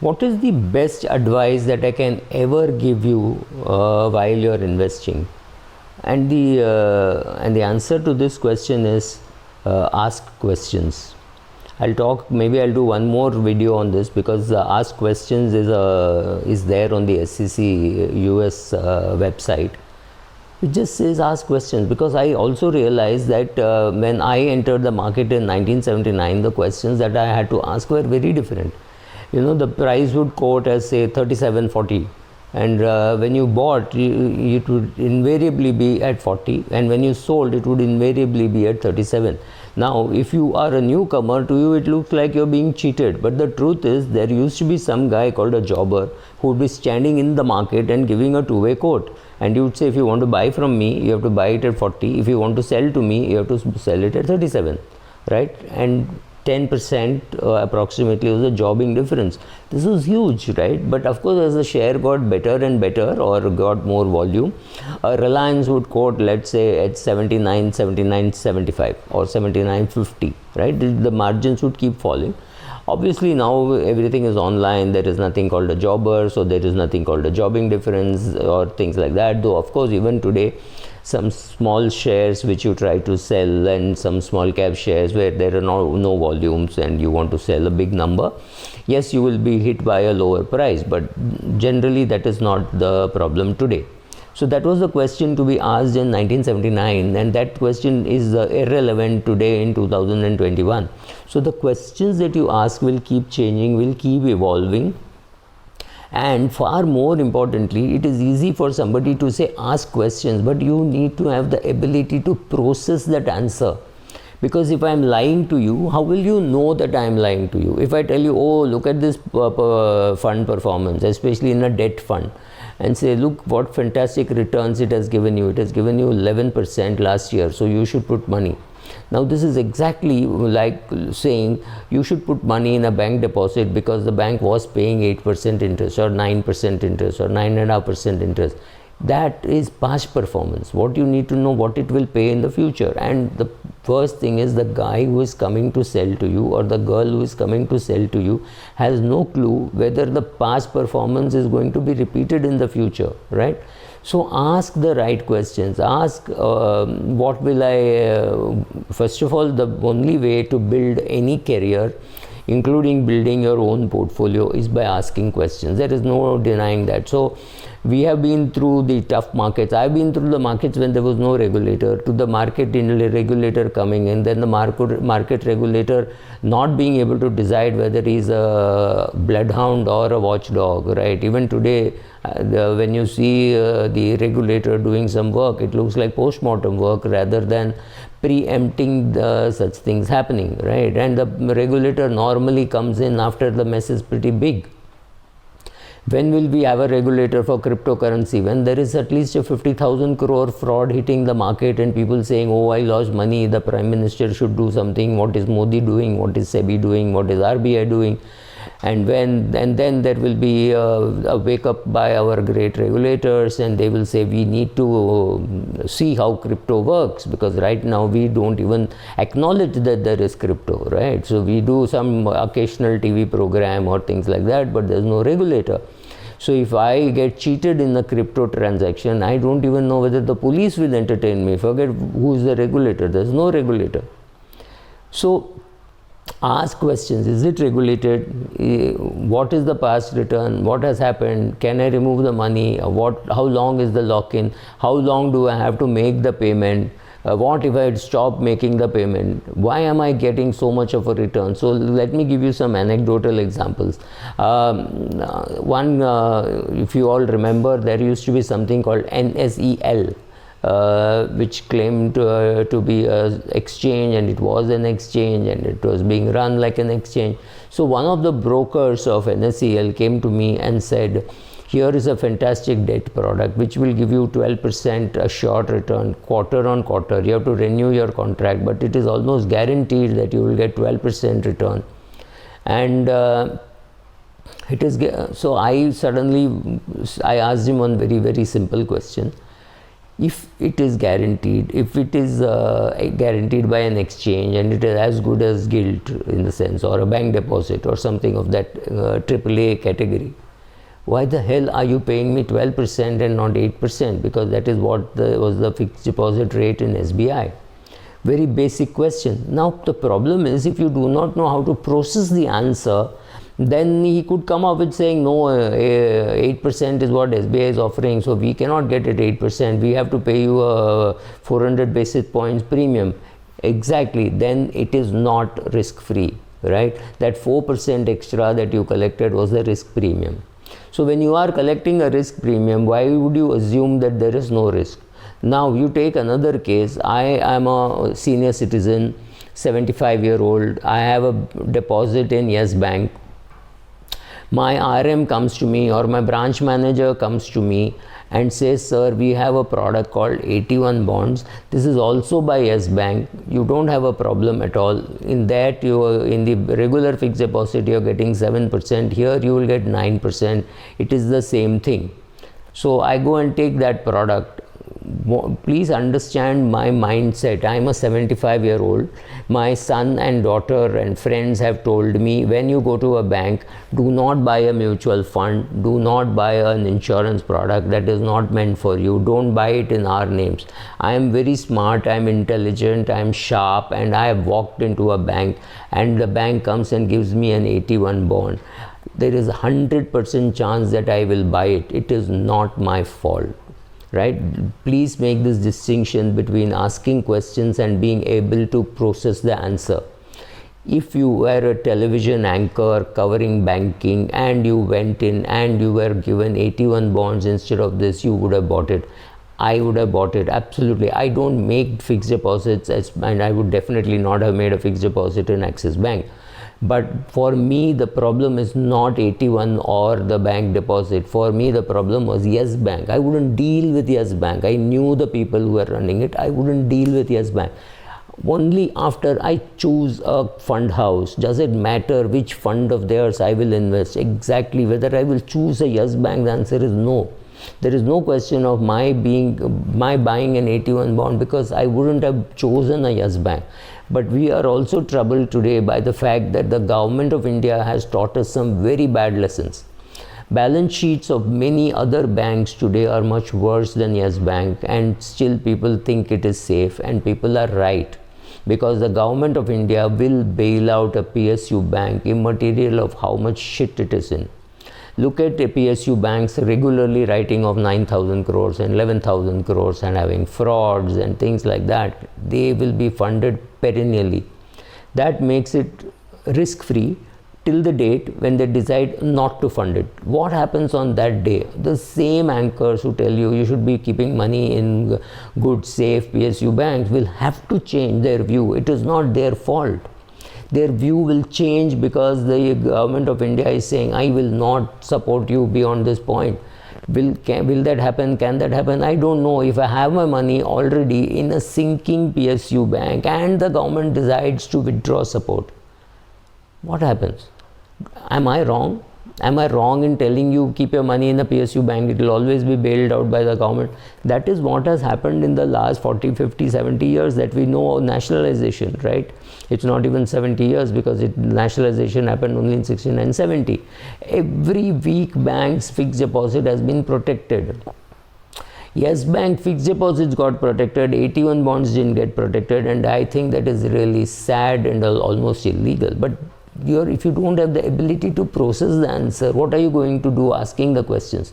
What is the best advice that I can ever give you while you're investing? And the answer to this question is ask questions. I'll do one more video on this, because ask questions is there on the SEC US website. It just says ask questions, because I also realized that when I entered the market in 1979, the questions that I had to ask were very different. The price would quote as, say, 37.40, and when you bought, it would invariably be at 40, and when you sold, it would invariably be at 37. Now, if you are a newcomer, to you it looks like you're being cheated, but the truth is there used to be some guy called a jobber who would be standing in the market and giving a two-way quote, and you would say, if you want to buy from me, you have to buy it at 40. If you want to sell to me, you have to sell it at 37, right? And 10% approximately was the jobbing difference. This was huge, right? But of course, as the share got better and better, or got more volume, Reliance would quote, let's say, at 79, 75 or 79.50, right? The margins would keep falling. Obviously, now everything is online. There is nothing called a jobber, so there is nothing called a jobbing difference or things like that. Though, of course, even today, some small shares which you try to sell, and some small cap shares where there are no volumes and you want to sell a big number, yes, you will be hit by a lower price, but generally that is not the problem today. So that was the question to be asked in 1979, and that question is irrelevant today in 2021. So the questions that you ask will keep changing, will keep evolving. And far more importantly, it is easy for somebody to say ask questions, but you need to have the ability to process that answer. Because if I am lying to you, how will you know that I am lying to you? If I tell you, oh, look at this fund performance, especially in a debt fund, and say, look what fantastic returns it has given you. It has given you 11% last year, so you should put money. Now, this is exactly like saying you should put money in a bank deposit because the bank was paying 8% interest or 9% interest or 9.5% interest. That is past performance. What you need to know, what it will pay in the future. And the first thing is, the guy who is coming to sell to you, or the girl who is coming to sell to you, has no clue whether the past performance is going to be repeated in the future, right? So ask the right questions. Ask what will I, first of all, the only way to build any career, including building your own portfolio, is by asking questions. There is no denying that. So we have been through the tough markets. I've been through the markets when there was no regulator, to the market regulator coming in, then the market regulator not being able to decide whether he's a bloodhound or a watchdog, right? Even today, when you see the regulator doing some work, it looks like post-mortem work rather than preempting such things happening, right? And the regulator normally comes in after the mess is pretty big. When will we have a regulator for cryptocurrency? When there is at least a 50,000 crore fraud hitting the market and people saying, oh, I lost money, the Prime Minister should do something. What is Modi doing? What is SEBI doing? What is RBI doing? And then there will be a wake up by our great regulators, and they will say, we need to see how crypto works, because right now we don't even acknowledge that there is crypto, right? So we do some occasional TV program or things like that, but there's no regulator. So if I get cheated in a crypto transaction, I don't even know whether the police will entertain me. Forget who is the regulator. There's no regulator. So ask questions. Is it regulated? What is the past return? What has happened? Can I remove the money? How long is the lock-in? How long do I have to make the payment? What if I stop making the payment? Why am I getting so much of a return? So let me give you some anecdotal examples. One, if you all remember, there used to be something called NSEL, which claimed to be an exchange, and it was an exchange, and it was being run like an exchange. So one of the brokers of NSEL came to me and said, here is a fantastic debt product which will give you 12% a short return quarter on quarter. You have to renew your contract, but it is almost guaranteed that you will get 12% return. And it is so I asked him one very, very simple question. if it is guaranteed, if it is guaranteed by an exchange and it is as good as gilt in the sense, or a bank deposit or something of that AAA category, why the hell are you paying me 12% and not 8%? Because that is what was the fixed deposit rate in SBI. Very basic question. Now the problem is, if you do not know how to process the answer, then he could come up with saying, no, 8% is what SBI is offering, so we cannot get it 8%, we have to pay you a 400 basis points premium. Exactly, then it is not risk free, right? That 4% extra that you collected was the risk premium. So when you are collecting a risk premium, why would you assume that there is no risk? Now you take another case. I am a senior citizen, 75-year-old, I have a deposit in Yes Bank. My RM comes to me, or my branch manager comes to me and says, sir, we have a product called AT1 bonds. This is also by Yes Bank. You don't have a problem at all. In that, in the regular fixed deposit, you are getting 7%. Here, you will get 9%. It is the same thing. So I go and take that product. Please understand my mindset. I am a 75-year-old. My son and daughter and friends have told me, when you go to a bank, do not buy a mutual fund, do not buy an insurance product that is not meant for you, don't buy it in our names. I am very smart, I am intelligent, I am sharp, and I have walked into a bank and the bank comes and gives me an AT1 bond. There is a 100% chance that I will buy it. It is not my fault. Right? Please make this distinction between asking questions and being able to process the answer. If you were a television anchor covering banking and you went in and you were given AT1 bonds instead of this, you would have bought it. I would have bought it, absolutely. I don't make fixed deposits, and I would definitely not have made a fixed deposit in Axis Bank. But for me, the problem is not AT1 or the bank deposit. For me, the problem was Yes Bank. I wouldn't deal with Yes Bank. I knew the people who were running it. I wouldn't deal with Yes Bank. Only after I choose a fund house does it matter which fund of theirs I will invest. Exactly. Whether I will choose a Yes Bank, the answer is no. There is no question of my buying an AT1 bond, because I wouldn't have chosen a Yes Bank. But we are also troubled today by the fact that the government of India has taught us some very bad lessons. Balance sheets of many other banks today are much worse than Yes Bank, and still people think it is safe, and people are right, because the government of India will bail out a PSU bank immaterial of how much shit it is in. Look at the PSU banks regularly writing off 9,000 crores and 11,000 crores and having frauds and things like that. They will be funded perennially. That makes it risk-free till the date when they decide not to fund it. What happens on that day? The same anchors who tell you should be keeping money in good, safe PSU banks will have to change their view. It is not their fault. Their view will change because the government of India is saying, I will not support you beyond this point. Will that happen? Can that happen? I don't know. If I have my money already in a sinking PSU bank and the government decides to withdraw support, what happens? Am I wrong? Am I wrong in telling you keep your money in a PSU bank, it will always be bailed out by the government? That is what has happened in the last 40, 50, 70 years that we know of nationalization, right? It's not even 70 years, because nationalization happened only in 69-70. Every weak bank's fixed deposit has been protected. Yes Bank fixed deposits got protected, AT1 bonds didn't get protected, and I think that is really sad and almost illegal. But if you don't have the ability to process the answer, what are you going to do asking the questions?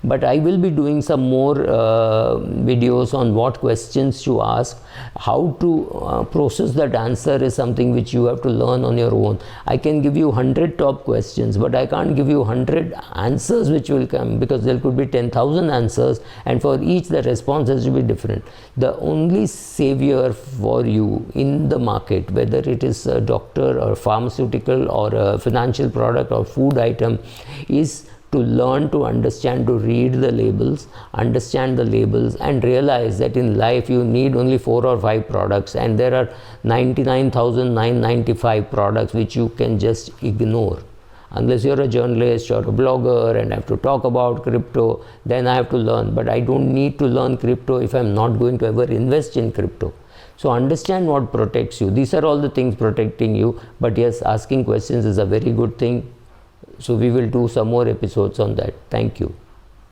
But I will be doing some more videos on what questions to ask. How to process that answer is something which you have to learn on your own. I can give you 100 top questions, but I can't give you 100 answers which will come, because there could be 10,000 answers, and for each the response has to be different. The only savior for you in the market, whether it is a doctor or pharmaceutical or a financial product or food item, is to learn to understand, to read the labels, understand the labels, and realize that in life you need only 4 or 5 products, and there are 99,995 products which you can just ignore. Unless you're a journalist or a blogger and have to talk about crypto, then I have to learn. But I don't need to learn crypto if I'm not going to ever invest in crypto. So understand what protects you. These are all the things protecting you. But yes, asking questions is a very good thing. So we will do some more episodes on that. Thank you.